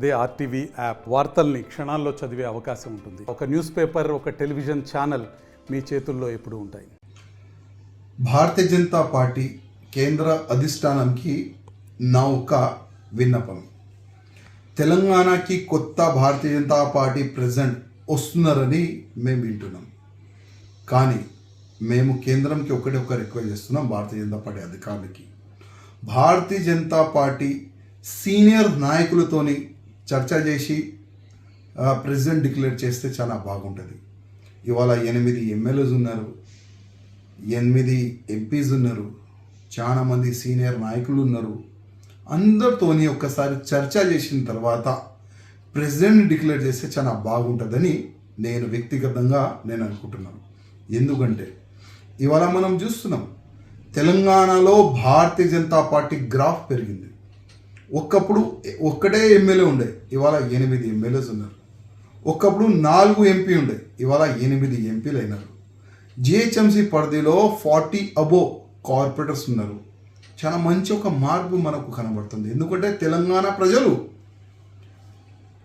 అదే RTV app వార్తల్ని క్షణాల్లో చదివే అవకాశం ఉంటుంది. ఒక న్యూస్ పేపర్, ఒక టెలివిజన్ ఛానల్ మీ చేతుల్లో ఎప్పుడూ ఉంటాయి. భారతీయ జనతా పార్టీ కేంద్ర అధిష్టానంకి నా ఒక విన్నపం. తెలంగాణకి కొత్త భారతీయ జనతా పార్టీ ప్రెసిడెంట్ వస్తున్నారని మేము వింటున్నాం. కానీ మేము కేంద్రంకి ఒక రిక్వెస్ట్ చేస్తున్నాం. భారతీయ జనతా పార్టీ అధికారులకి భారతీయ జనతా పార్టీ సీనియర్ నాయకులతోని చర్చ చేసి ప్రెసిడెంట్ డిక్లేర్ చేస్తే చాలా బాగుంటుంది. ఇవాళ 8 ఎమ్మెల్యేస్ ఉన్నారు, 8 ఎంపీస్ ఉన్నారు, చాలామంది సీనియర్ నాయకులు ఉన్నారు. అందరితోని ఒక్కసారి చర్చ చేసిన తర్వాత ప్రెసిడెంట్ డిక్లేర్ చేస్తే చాలా బాగుంటుందని నేను వ్యక్తిగతంగా అనుకుంటున్నాను. ఎందుకంటే ఇవాళ మనం చూస్తున్నాం, తెలంగాణలో భారతీయ జనతా పార్టీ గ్రాఫ్ పెరిగింది. ఒకప్పుడు ఒక్కటే ఎమ్మెల్యే ఉండే, ఇవాళ 8 ఎమ్మెల్యేస్ ఉన్నారు. ఒకప్పుడు 4 ఎంపీ ఉండే, ఇవాళ 8 ఎంపీలు అయినారు. జిహెచ్ఎంసీ పరిధిలో 40 అబోవ్ కార్పొరేటర్స్ ఉన్నారు. చాలా మంచి ఒక మార్పు మనకు కనబడుతుంది. ఎందుకంటే తెలంగాణ ప్రజలు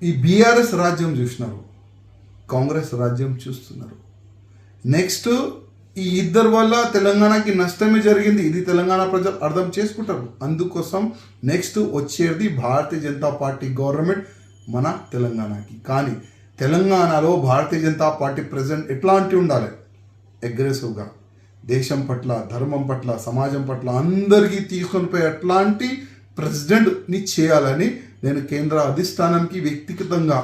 ఈ బీఆర్ఎస్ రాజ్యం చూసినారు, కాంగ్రెస్ రాజ్యం చూస్తున్నారు. నెక్స్ట్ ఈ ఇద్దరు వల్ల తెలంగాణకి నష్టమే జరిగింది. ఇది తెలంగాణ ప్రజలు అర్థం చేసుకుంటారు. అందుకోసం నెక్స్ట్ వచ్చేది భారతీయ జనతా పార్టీ గవర్నమెంట్ మన తెలంగాణకి. కానీ తెలంగాణలో భారతీయ జనతా పార్టీ ప్రెసిడెంట్ ఎట్లాంటి ఉండాలి? అగ్రెసివ్గా దేశం పట్ల, ధర్మం పట్ల, సమాజం పట్ల అందరికీ తీసుకొని పోయి అట్లాంటి ప్రెసిడెంట్ని చేయాలని నేను కేంద్ర అధిష్టానంకి వ్యక్తిగతంగా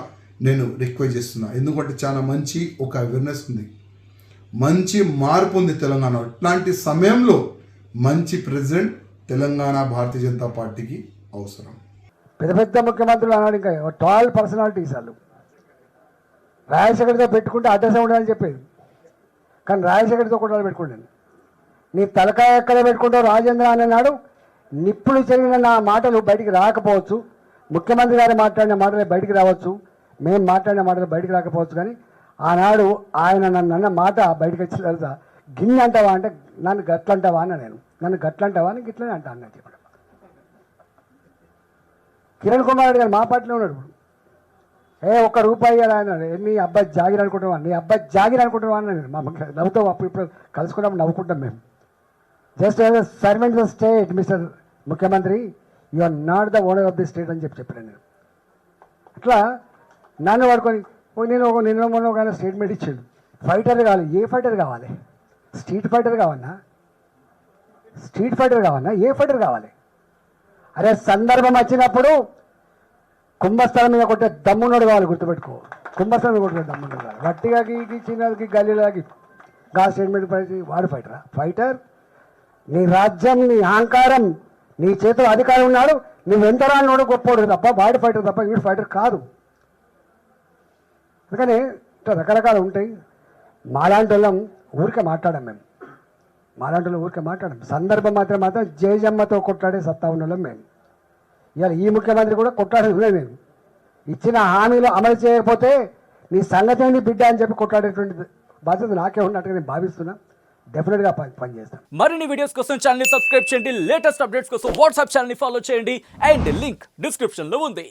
రిక్వెస్ట్ చేస్తున్నా. ఎందుకంటే చాలా మంచి ఒక అవేర్నెస్ ఉంది, మంచి మార్పు ఉంది తెలంగాణ. ఇట్లాంటి సమయంలో మంచి ప్రెసిడెంట్ తెలంగాణ భారతీయ జనతా పార్టీకి అవసరం. పెద్ద పెద్ద ముఖ్యమంత్రులు అన్నాడు, ఇంకా 12 పర్సనాలిటీస్ వాళ్ళు. రాజశేఖర్తో పెట్టుకుంటే అడ్రస్ ఉండాలని చెప్పేది, కానీ రాజశేఖర్తో కూడా పెట్టుకుంటాను. నీ తలకాయ ఎక్కడ పెట్టుకుంటావు రాజేంద్ర అని అన్నాడు. నిప్పులు జరిగిన నా మాటలు బయటికి రాకపోవచ్చు, ముఖ్యమంత్రి గారు మాట్లాడిన మాటలు బయటికి రావచ్చు, మేము మాట్లాడిన మాటలు బయటికి రాకపోవచ్చు, కానీ ఆనాడు ఆయన నన్ను అన్న మాట బయటకు వచ్చిన తర్వాత గిన్నె అంటావా అంటే నన్ను గట్లంటావా అన్న. నన్ను గట్లంటావా అని గిట్లనే అంటా అన్న చెప్పాడు. కిరణ్ కుమార్ రెడ్డి గారు మా పార్టీలో ఉన్నాడు. ఒక్క రూపాయి ఆయన నీ అబ్బాయి జాగిర్ అనుకుంటావా, నీ అబ్బాయి జాగిర్ అనుకుంటావా అని నేను మా నవ్వుతాం. ఇప్పుడు కలుసుకున్నప్పుడు నవ్వుకుంటాం మేము. Just as a servant of state mister ముఖ్యమంత్రి, you are not the owner of the state అని చెప్పాను నేను. అట్లా నన్ను పడుకొని నిన్న మొన్న ఒక ఆయన స్టేట్మెంట్ ఇచ్చాడు, ఫైటర్ కావాలి. ఏ ఫైటర్ కావాలి? స్ట్రీట్ ఫైటర్ కావన్నా? స్ట్రీట్ ఫైటర్ కావన్నా? ఏ ఫైటర్ కావాలి? అరే సందర్భం వచ్చినప్పుడు కుంభస్థలం మీద కొట్టే దమ్మున్నాడు కావాలి, గుర్తుపెట్టుకో. కుంభస్థలం మీద కొట్టే దమ్మున్నాడు కావాలి. గట్టిగాకి చిన్నకి గల్లీలాగి గా స్టేట్మెంట్ పడి వాడు ఫైటరా? ఫైటర్ నీ రాజ్యం, నీ అహంకారం, నీ చేతిలో అధికారం ఉన్నాడు, నువ్వు ఎంత రానివాడు గొప్పోడు తప్ప వాడు ఫైటర్ తప్ప వీడు ఫైటర్ కాదు. అందుకని రకరకాలు ఉంటాయి. మాలాంటి వాళ్ళం ఊరికే మాట్లాడాం, ఊరికే మాట్లాడాం. సందర్భం మాత్రం జయజమ్మతో కొట్లాడే సత్తా ఉన్న వాళ్ళం మేము. ఇవాళ ఈ ముఖ్యమంత్రి కూడా కొట్లాడే మేము. ఇచ్చిన హామీలు అమలు చేయకపోతే నీ సంగతి ఏంటి బిడ్డ అని చెప్పి కొట్లాడేటువంటి బాధ్యత నాకే ఉన్నట్టుగా నేను భావిస్తున్నా. డెఫినెట్గా పనిచేస్తాను. మరిన్ని వీడియోస్ కోసం ఛానల్ ని సబ్స్క్రైబ్ చేయండి, లేటెస్ట్ అప్డేట్స్ కోసం వాట్సాప్ ఛానల్ ని ఫాలో చేయండి, అండ్ లింక్ డిస్క్రిప్షన్ లో ఉంది.